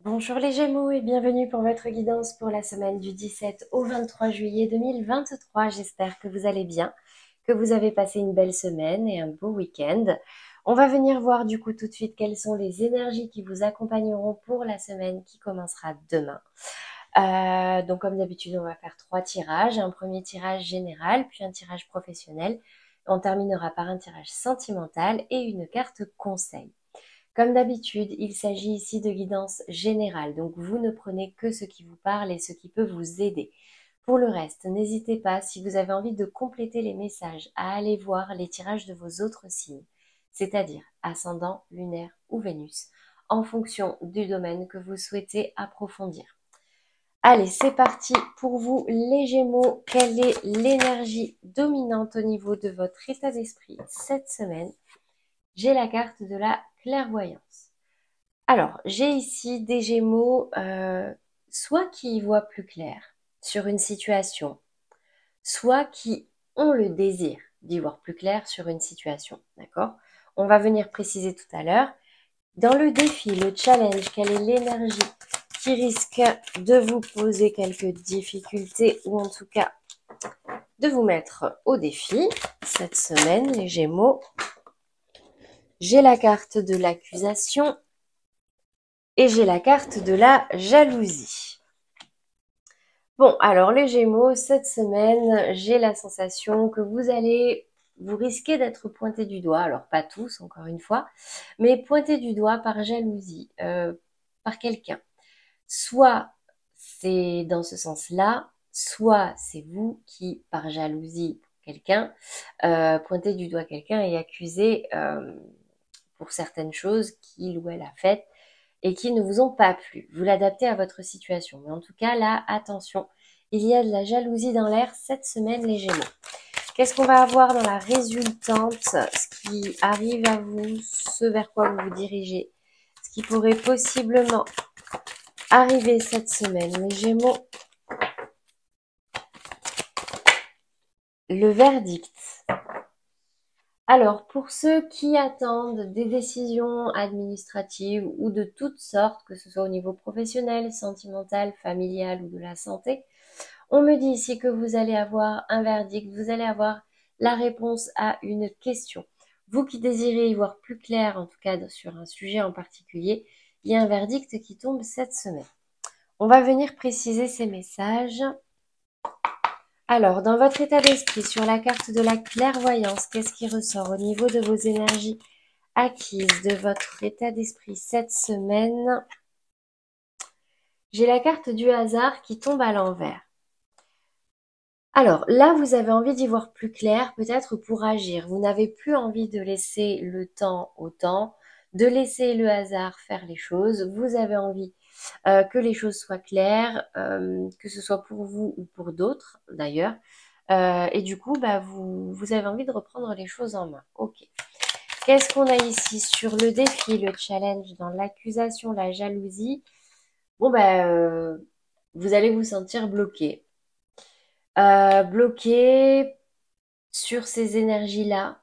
Bonjour les Gémeaux et bienvenue pour votre guidance pour la semaine du 17 au 23 juillet 2023. J'espère que vous allez bien, que vous avez passé une belle semaine et un beau week-end. On va venir voir du coup tout de suite quelles sont les énergies qui vous accompagneront pour la semaine qui commencera demain. Donc comme d'habitude, on va faire 3 tirages. Un premier tirage général, puis un tirage professionnel. On terminera par un tirage sentimental et une carte conseil. Comme d'habitude, il s'agit ici de guidance générale, donc vous ne prenez que ce qui vous parle et ce qui peut vous aider. Pour le reste, n'hésitez pas, si vous avez envie de compléter les messages, à aller voir les tirages de vos autres signes, c'est-à-dire ascendant, lunaire ou Vénus, en fonction du domaine que vous souhaitez approfondir. Allez, c'est parti pour vous les Gémeaux. Quelle est l'énergie dominante au niveau de votre état d'esprit cette semaine? J'ai la carte de la clairvoyance. Alors, j'ai ici des Gémeaux, soit qui y voient plus clair sur une situation, soit qui ont le désir d'y voir plus clair sur une situation, d'accord? On va venir préciser tout à l'heure. Dans le défi, le challenge, quelle est l'énergie qui risque de vous poser quelques difficultés ou en tout cas de vous mettre au défi cette semaine, les Gémeaux? J'ai la carte de l'accusation et j'ai la carte de la jalousie. Bon, alors les Gémeaux, cette semaine, j'ai la sensation que vous risquez d'être pointé du doigt, alors pas tous, encore une fois, mais pointé du doigt par jalousie, par quelqu'un. Soit c'est dans ce sens-là, soit c'est vous qui, par jalousie pour quelqu'un, pointez du doigt quelqu'un et accusez pour certaines choses qu'il ou elle a faites et qui ne vous ont pas plu. Vous l'adaptez à votre situation. Mais en tout cas, là, attention, il y a de la jalousie dans l'air cette semaine, les Gémeaux. Qu'est-ce qu'on va avoir dans la résultante? Ce qui arrive à vous, ce vers quoi vous vous dirigez, ce qui pourrait possiblement arriver cette semaine, les Gémeaux. Le verdict. Alors, pour ceux qui attendent des décisions administratives ou de toutes sortes, que ce soit au niveau professionnel, sentimental, familial ou de la santé, on me dit ici que vous allez avoir un verdict, vous allez avoir la réponse à une question. Vous qui désirez y voir plus clair, en tout cas sur un sujet en particulier, il y a un verdict qui tombe cette semaine. On va venir préciser ces messages. Alors, dans votre état d'esprit, sur la carte de la clairvoyance, qu'est-ce qui ressort au niveau de vos énergies acquises, de votre état d'esprit cette semaine? J'ai la carte du hasard qui tombe à l'envers. Alors là, vous avez envie d'y voir plus clair, peut-être pour agir. Vous n'avez plus envie de laisser le temps au temps, de laisser le hasard faire les choses. Vous avez envie que les choses soient claires, que ce soit pour vous ou pour d'autres d'ailleurs. Et du coup, bah, vous avez envie de reprendre les choses en main. Ok. Qu'est-ce qu'on a ici sur le défi, le challenge, dans l'accusation, la jalousie? Bon, bah, vous allez vous sentir bloqué. Bloqué sur ces énergies-là.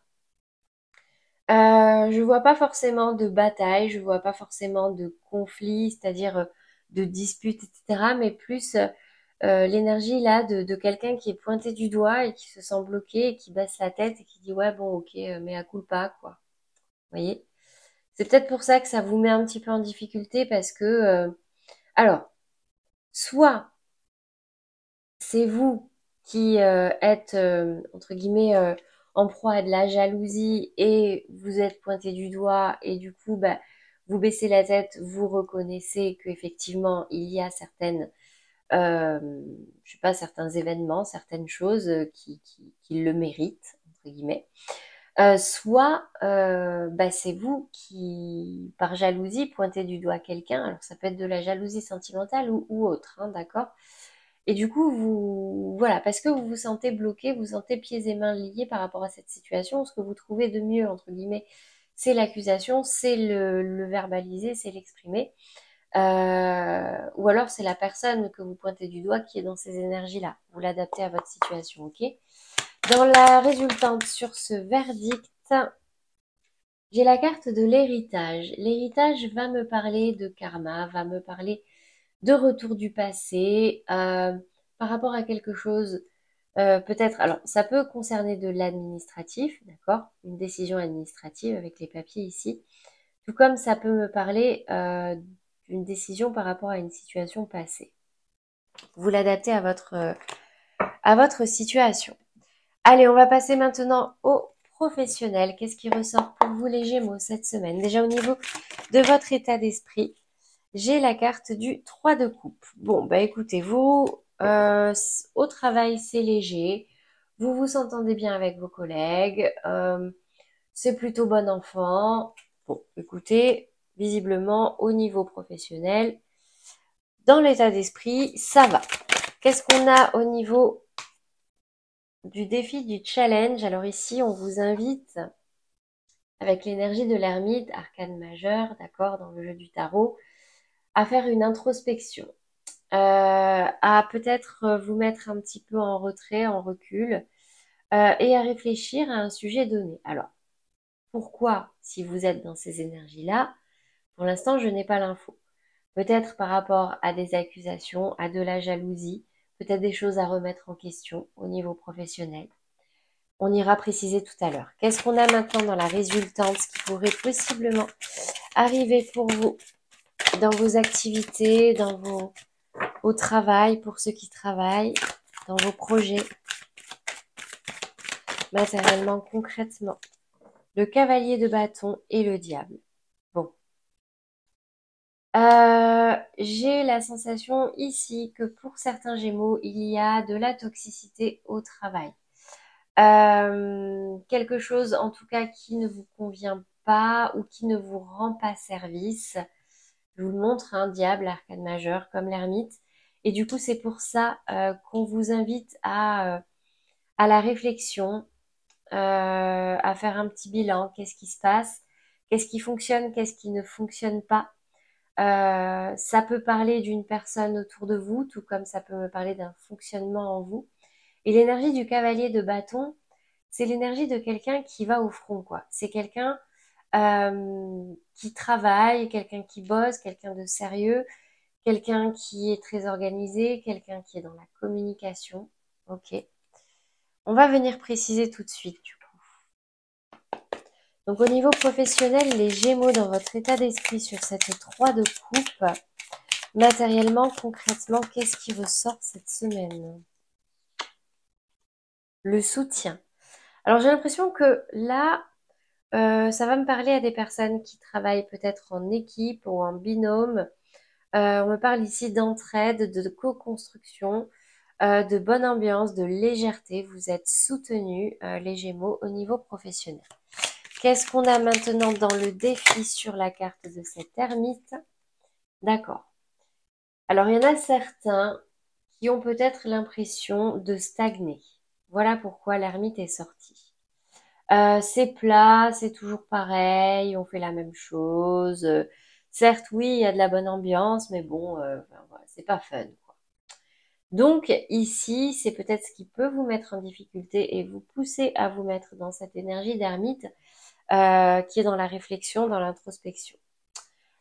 Je vois pas forcément de bataille, je vois pas forcément de conflit, c'est-à-dire de dispute, etc. Mais plus l'énergie là de quelqu'un qui est pointé du doigt et qui se sent bloqué et qui baisse la tête et qui dit ouais bon ok mais à culpa quoi. Vous voyez? C'est peut-être pour ça que ça vous met un petit peu en difficulté parce que alors soit c'est vous qui êtes, entre guillemets, en proie à de la jalousie et vous êtes pointé du doigt et du coup, bah, vous baissez la tête, vous reconnaissez qu'effectivement, il y a certaines, je sais pas, certains événements, certaines choses qui le méritent, entre guillemets. Soit bah, c'est vous qui, par jalousie, pointez du doigt quelqu'un. Alors ça peut être de la jalousie sentimentale ou autre, hein, d'accord? Et du coup, voilà, parce que vous vous sentez bloqué, vous vous sentez pieds et mains liés par rapport à cette situation, ce que vous trouvez de mieux, entre guillemets, c'est l'accusation, c'est le verbaliser, c'est l'exprimer. Ou alors c'est la personne que vous pointez du doigt qui est dans ces énergies-là. Vous l'adaptez à votre situation, ok? Dans la résultante sur ce verdict, J'ai la carte de l'héritage. L'héritage va me parler de karma, va me parler de retour du passé, par rapport à quelque chose, peut-être, alors ça peut concerner de l'administratif, d'accord? Une décision administrative avec les papiers ici, tout comme ça peut me parler d'une décision par rapport à une situation passée. Vous l'adaptez à votre situation. Allez, on va passer maintenant au professionnel. Qu'est-ce qui ressort pour vous les Gémeaux cette semaine? Déjà au niveau de votre état d'esprit, j'ai la carte du 3 de coupe. Bon, bah écoutez, vous, au travail, c'est léger. Vous vous entendez bien avec vos collègues. C'est plutôt bon enfant. Bon, écoutez, visiblement, au niveau professionnel, dans l'état d'esprit, ça va. Qu'est-ce qu'on a au niveau du défi, du challenge? Alors ici, on vous invite, avec l'énergie de l'ermite, arcane majeur, d'accord, dans le jeu du tarot, à faire une introspection. À peut-être vous mettre un petit peu en retrait, en recul, et à réfléchir à un sujet donné. Alors, pourquoi, si vous êtes dans ces énergies-là, pour l'instant, je n'ai pas l'info. Peut-être par rapport à des accusations, à de la jalousie, peut-être des choses à remettre en question au niveau professionnel. On ira préciser tout à l'heure. Qu'est-ce qu'on a maintenant dans la résultante, ce qui pourrait possiblement arriver pour vous dans vos activités, au travail, pour ceux qui travaillent, dans vos projets, matériellement, concrètement. Le cavalier de bâton et le diable. Bon. J'ai la sensation ici que pour certains Gémeaux, il y a de la toxicité au travail. Quelque chose en tout cas qui ne vous convient pas ou qui ne vous rend pas service. Je vous le montre, un diable, arcane majeur, comme l'ermite. Et du coup, c'est pour ça qu'on vous invite à la réflexion, à faire un petit bilan. Qu'est-ce qui se passe? Qu'est-ce qui fonctionne? Qu'est-ce qui ne fonctionne pas? Ça peut parler d'une personne autour de vous, tout comme ça peut me parler d'un fonctionnement en vous. Et l'énergie du cavalier de bâton, c'est l'énergie de quelqu'un qui va au front, quoi. C'est quelqu'un qui travaille, quelqu'un qui bosse, quelqu'un de sérieux, quelqu'un qui est très organisé, quelqu'un qui est dans la communication. Ok. On va venir préciser tout de suite, du coup. Donc au niveau professionnel, les Gémeaux dans votre état d'esprit sur cette 3 de coupe, matériellement, concrètement, qu'est-ce qui ressort cette semaine? Le soutien. Alors j'ai l'impression que là, ça va me parler à des personnes qui travaillent peut-être en équipe ou en binôme. On me parle ici d'entraide, de co-construction, de bonne ambiance, de légèreté. Vous êtes soutenus, les Gémeaux, au niveau professionnel. Qu'est-ce qu'on a maintenant dans le défi sur la carte de cette ermite? D'accord. Alors, il y en a certains qui ont peut-être l'impression de stagner. Voilà pourquoi l'ermite est sortie. C'est plat, c'est toujours pareil, on fait la même chose. Certes, oui, il y a de la bonne ambiance, mais bon, enfin, voilà, c'est pas fun, quoi. Donc ici, c'est peut-être ce qui peut vous mettre en difficulté et vous pousser à vous mettre dans cette énergie d'ermite qui est dans la réflexion, dans l'introspection.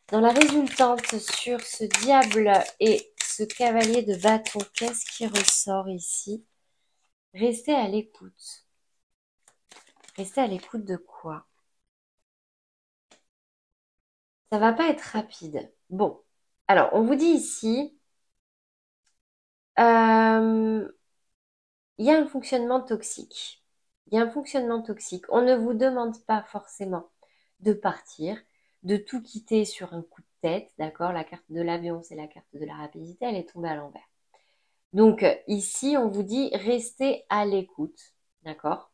Dans la résultante sur ce diable et ce cavalier de bâton, qu'est-ce qui ressort ici? Restez à l'écoute. Restez à l'écoute de quoi? Ça va pas être rapide. Bon, alors on vous dit ici, il y a un fonctionnement toxique. Il y a un fonctionnement toxique. On ne vous demande pas forcément de partir, de tout quitter sur un coup de tête, d'accord? La carte de l'avion, c'est la carte de la rapidité, elle est tombée à l'envers. Donc ici, on vous dit restez à l'écoute, d'accord?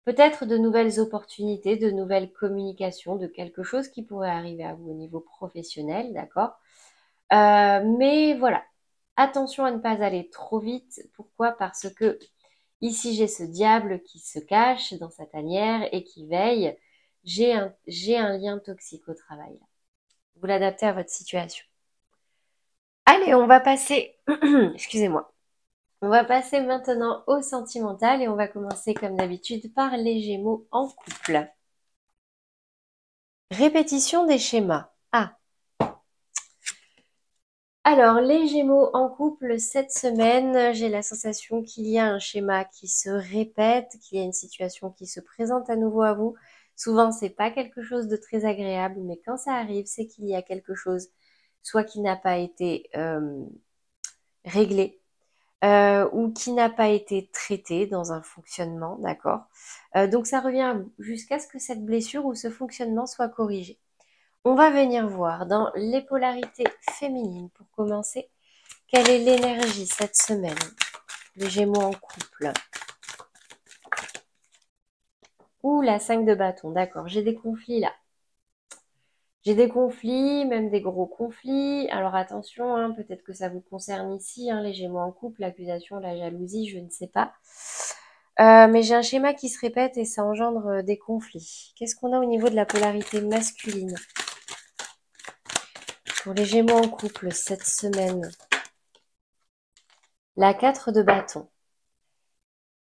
Peut-être de nouvelles opportunités, de nouvelles communications, de quelque chose qui pourrait arriver à vous au niveau professionnel, d'accord? Mais voilà, attention à ne pas aller trop vite. Pourquoi? Parce que ici, j'ai ce diable qui se cache dans sa tanière et qui veille. J'ai un lien toxique au travail. Vous l'adaptez à votre situation. Allez, on va passer, excusez-moi, on va passer maintenant au sentimental et on va commencer comme d'habitude par les Gémeaux en couple. Répétition des schémas. Ah, alors les Gémeaux en couple cette semaine, j'ai la sensation qu'il y a un schéma qui se répète, qu'il y a une situation qui se présente à nouveau à vous. Souvent, c'est pas quelque chose de très agréable, mais quand ça arrive, c'est qu'il y a quelque chose, soit qui n'a pas été réglé, ou qui n'a pas été traité dans un fonctionnement, d'accord? Donc ça revient à vous, jusqu'à ce que cette blessure ou ce fonctionnement soit corrigé. On va venir voir dans les polarités féminines pour commencer. Quelle est l'énergie cette semaine? Les Gémeaux en couple. Ouh, la 5 de bâton, d'accord. J'ai des conflits là. J'ai des conflits, même des gros conflits. Alors attention, hein, peut-être que ça vous concerne ici, hein, les Gémeaux en couple, l'accusation, la jalousie, je ne sais pas. Mais j'ai un schéma qui se répète et ça engendre des conflits. Qu'est-ce qu'on a au niveau de la polarité masculine pour les Gémeaux en couple cette semaine? La 4 de bâton.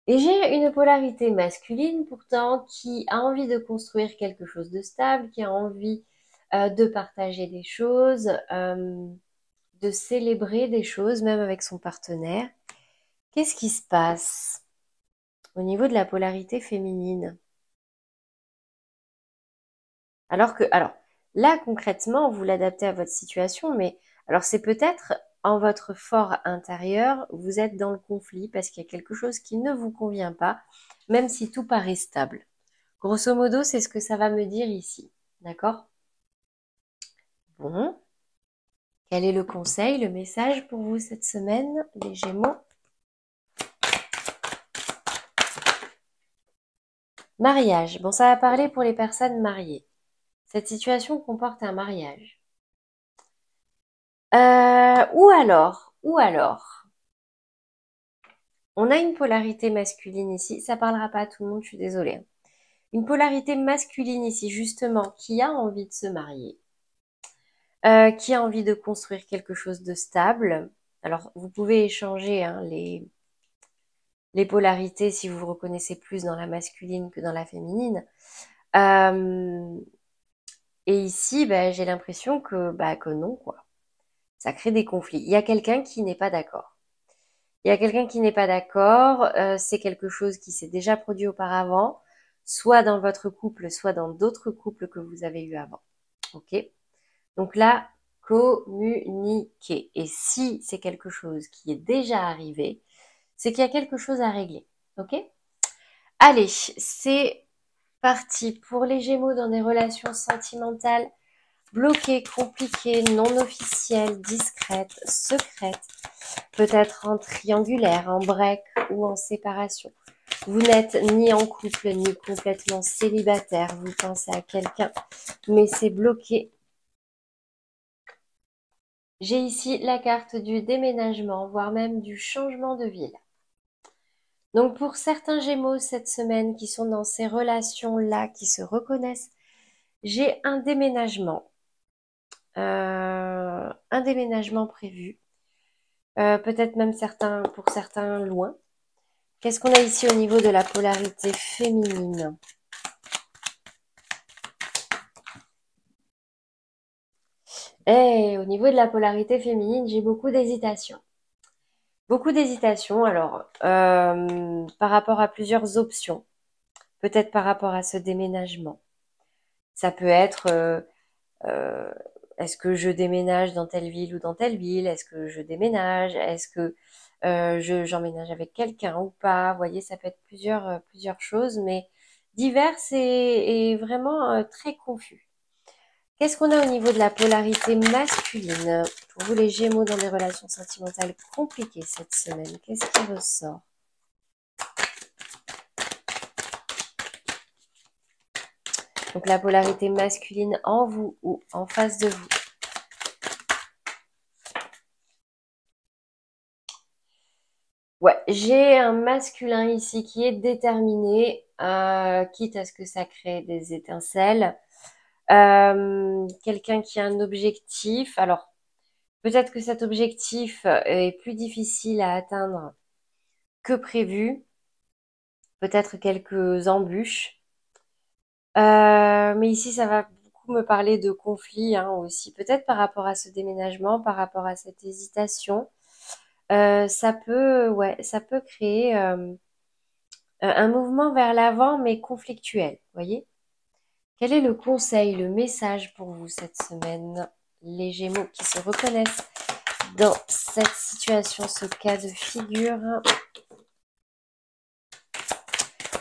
Et j'ai une polarité masculine pourtant qui a envie de construire quelque chose de stable, qui a envie de partager des choses, de célébrer des choses, même avec son partenaire. Qu'est-ce qui se passe au niveau de la polarité féminine? Alors, là, concrètement, vous l'adaptez à votre situation, mais alors c'est peut-être en votre fort intérieur, vous êtes dans le conflit parce qu'il y a quelque chose qui ne vous convient pas, même si tout paraît stable. Grosso modo, c'est ce que ça va me dire ici. D'accord? Bon. Quel est le conseil, le message pour vous cette semaine, les Gémeaux? Mariage. Bon, ça va parler pour les personnes mariées. Cette situation comporte un mariage. Ou alors, on a une polarité masculine ici. Ça parlera pas à tout le monde, je suis désolée. Une polarité masculine ici, justement, qui a envie de se marier, qui a envie de construire quelque chose de stable. Alors, vous pouvez échanger hein, les polarités si vous vous reconnaissez plus dans la masculine que dans la féminine. Euh, et ici, bah, j'ai l'impression que non, quoi. Ça crée des conflits. Il y a quelqu'un qui n'est pas d'accord. Il y a quelqu'un qui n'est pas d'accord. C'est quelque chose qui s'est déjà produit auparavant, soit dans votre couple, soit dans d'autres couples que vous avez eu avant. Ok? Donc là, communiquer. Et si c'est quelque chose qui est déjà arrivé, c'est qu'il y a quelque chose à régler. Ok? Allez, c'est parti pour les Gémeaux dans des relations sentimentales bloquées, compliquées, non officielles, discrètes, secrètes, peut-être en triangulaire, en break ou en séparation. Vous n'êtes ni en couple ni complètement célibataire, vous pensez à quelqu'un, mais c'est bloqué. J'ai ici la carte du déménagement, voire même du changement de ville. Donc pour certains Gémeaux cette semaine qui sont dans ces relations-là, qui se reconnaissent, j'ai un déménagement prévu, peut-être même pour certains loin. Qu'est-ce qu'on a ici au niveau de la polarité féminine? Et au niveau de la polarité féminine, j'ai beaucoup d'hésitation. Beaucoup d'hésitation, alors, par rapport à plusieurs options, peut-être par rapport à ce déménagement. Ça peut être, euh, est-ce que je déménage dans telle ville ou dans telle ville? Est-ce que je déménage? Est-ce que j'emménage avec quelqu'un ou pas? Vous voyez, ça peut être plusieurs choses, mais diverses et vraiment très confus. Qu'est-ce qu'on a au niveau de la polarité masculine? Pour vous, les Gémeaux dans des relations sentimentales compliquées cette semaine, qu'est-ce qui ressort? Donc la polarité masculine en vous ou en face de vous. Ouais, j'ai un masculin ici qui est déterminé, quitte à ce que ça crée des étincelles. Quelqu'un qui a un objectif. Alors, peut-être que cet objectif est plus difficile à atteindre que prévu. Peut-être quelques embûches. Mais ici, ça va beaucoup me parler de conflits hein, aussi, peut-être par rapport à ce déménagement, par rapport à cette hésitation. Ça peut créer un mouvement vers l'avant, mais conflictuel, voyez? Quel est le conseil, le message pour vous cette semaine, les Gémeaux qui se reconnaissent dans cette situation, ce cas de figure,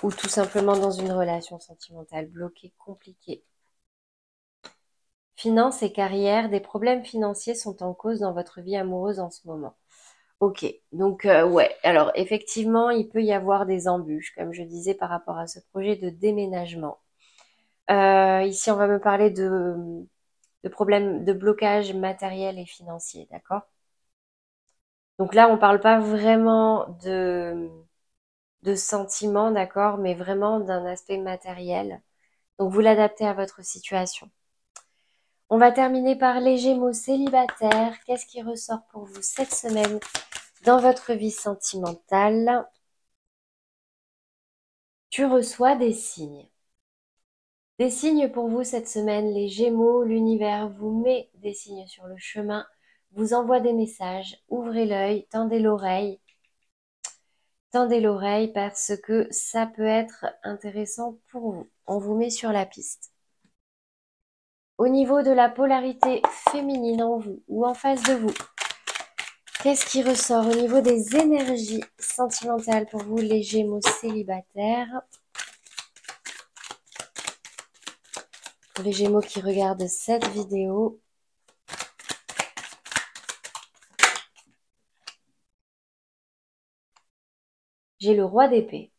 ou tout simplement dans une relation sentimentale bloquée, compliquée? Finances et carrière, des problèmes financiers sont en cause dans votre vie amoureuse en ce moment. Ok, donc ouais, alors effectivement, il peut y avoir des embûches, comme je disais, par rapport à ce projet de déménagement. Ici, on va me parler de problèmes de blocage matériel et financier, d'accord? Donc là, on parle pas vraiment de sentiments, d'accord, mais vraiment d'un aspect matériel. Donc vous l'adaptez à votre situation. On va terminer par les Gémeaux célibataires. Qu'est-ce qui ressort pour vous cette semaine dans votre vie sentimentale? Tu reçois des signes. Des signes pour vous cette semaine, les Gémeaux, l'univers vous met des signes sur le chemin, vous envoie des messages, ouvrez l'œil, tendez l'oreille parce que ça peut être intéressant pour vous. On vous met sur la piste. Au niveau de la polarité féminine en vous ou en face de vous, qu'est-ce qui ressort au niveau des énergies sentimentales pour vous, les Gémeaux célibataires? Pour les Gémeaux qui regardent cette vidéo, j'ai le roi d'épée.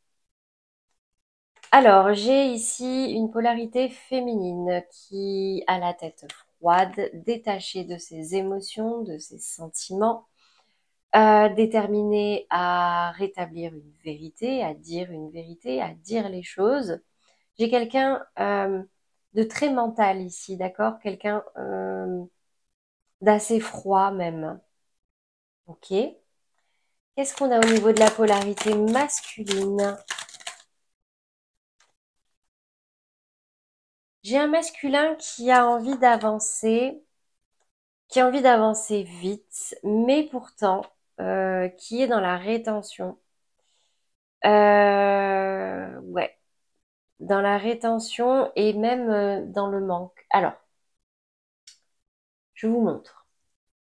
Alors, j'ai ici une polarité féminine qui a la tête froide, détachée de ses émotions, de ses sentiments, déterminée à rétablir une vérité, à dire une vérité, à dire les choses. J'ai quelqu'un de très mental ici, d'accord? Quelqu'un d'assez froid même. Ok. Qu'est-ce qu'on a au niveau de la polarité masculine? J'ai un masculin qui a envie d'avancer, vite, mais pourtant qui est dans la rétention. Ouais, dans la rétention et même dans le manque. Alors, je vous montre.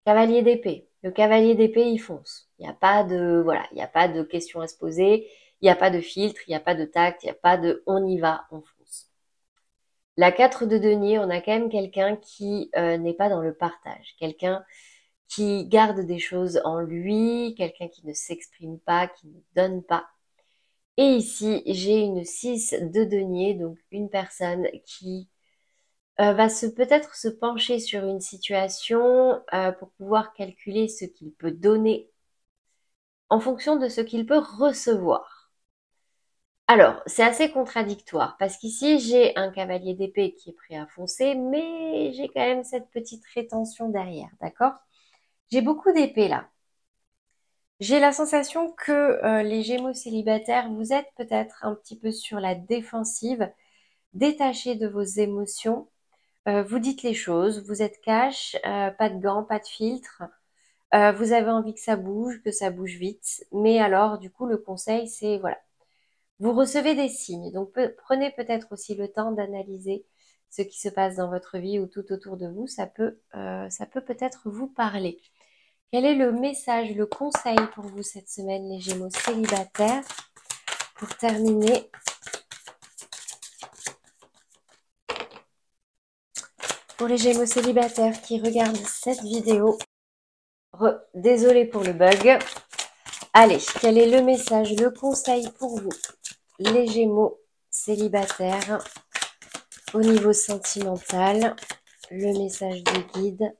Cavalier d'épée. Le cavalier d'épée, il fonce. Il n'y a pas de, voilà, il n'y a pas de questions à se poser, il n'y a pas de filtre, il n'y a pas de tact, il n'y a pas de on y va, on fonce. La 4 de denier, on a quand même quelqu'un qui n'est pas dans le partage, quelqu'un qui garde des choses en lui, quelqu'un qui ne s'exprime pas, qui ne donne pas. Et ici, j'ai une 6 de denier, donc une personne qui va peut-être se pencher sur une situation pour pouvoir calculer ce qu'il peut donner en fonction de ce qu'il peut recevoir. Alors, c'est assez contradictoire parce qu'ici, j'ai un cavalier d'épée qui est prêt à foncer, mais j'ai quand même cette petite rétention derrière, d'accord? J'ai beaucoup d'épées là. J'ai la sensation que les Gémeaux célibataires, vous êtes peut-être un petit peu sur la défensive, détachés de vos émotions. Vous dites les choses, vous êtes cash, pas de gants, pas de filtre. Vous avez envie que ça bouge vite. Mais alors, du coup, le conseil, c'est voilà. Vous recevez des signes. Donc, prenez peut-être aussi le temps d'analyser ce qui se passe dans votre vie ou tout autour de vous. Ça peut peut-être vous parler. Quel est le message, le conseil pour vous cette semaine, les Gémeaux célibataires? Pour terminer, pour les Gémeaux célibataires qui regardent cette vidéo, désolé pour le bug. Allez, quel est le message, le conseil pour vous, les Gémeaux célibataires, au niveau sentimental? Le message de guide.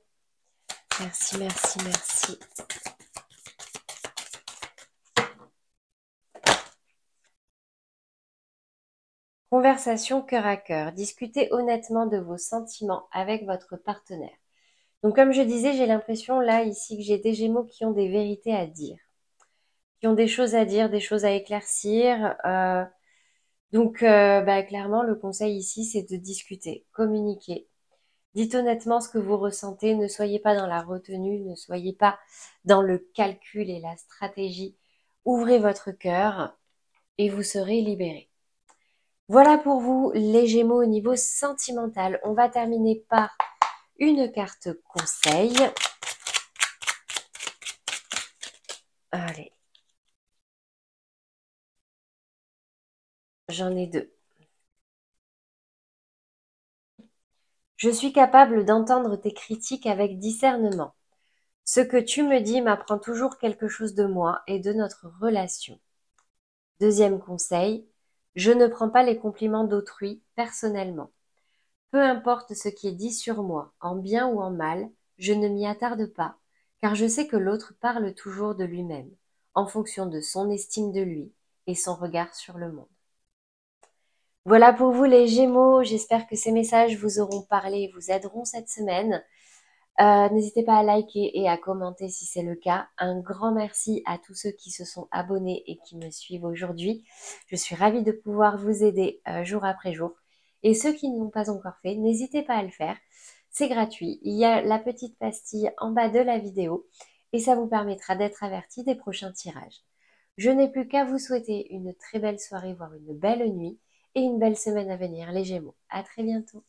Merci, merci, merci. Conversation cœur à cœur. Discutez honnêtement de vos sentiments avec votre partenaire. Donc, comme je disais, j'ai l'impression là, ici, que j'ai des Gémeaux qui ont des vérités à dire, qui ont des choses à dire, des choses à éclaircir. Donc, clairement, le conseil ici, c'est de discuter, communiquer. Dites honnêtement ce que vous ressentez, ne soyez pas dans la retenue, ne soyez pas dans le calcul et la stratégie. Ouvrez votre cœur et vous serez libéré. Voilà pour vous les Gémeaux au niveau sentimental. On va terminer par une carte conseil. Allez. J'en ai deux. Je suis capable d'entendre tes critiques avec discernement. Ce que tu me dis m'apprend toujours quelque chose de moi et de notre relation. Deuxième conseil, je ne prends pas les compliments d'autrui personnellement. Peu importe ce qui est dit sur moi, en bien ou en mal, je ne m'y attarde pas, car je sais que l'autre parle toujours de lui-même, en fonction de son estime de lui et son regard sur le monde. Voilà pour vous les Gémeaux, j'espère que ces messages vous auront parlé et vous aideront cette semaine. N'hésitez pas à liker et à commenter si c'est le cas. Un grand merci à tous ceux qui se sont abonnés et qui me suivent aujourd'hui. Je suis ravie de pouvoir vous aider jour après jour. Et ceux qui ne l'ont pas encore fait, n'hésitez pas à le faire. C'est gratuit. Il y a la petite pastille en bas de la vidéo et ça vous permettra d'être averti des prochains tirages. Je n'ai plus qu'à vous souhaiter une très belle soirée, voire une belle nuit et une belle semaine à venir, les Gémeaux. À très bientôt.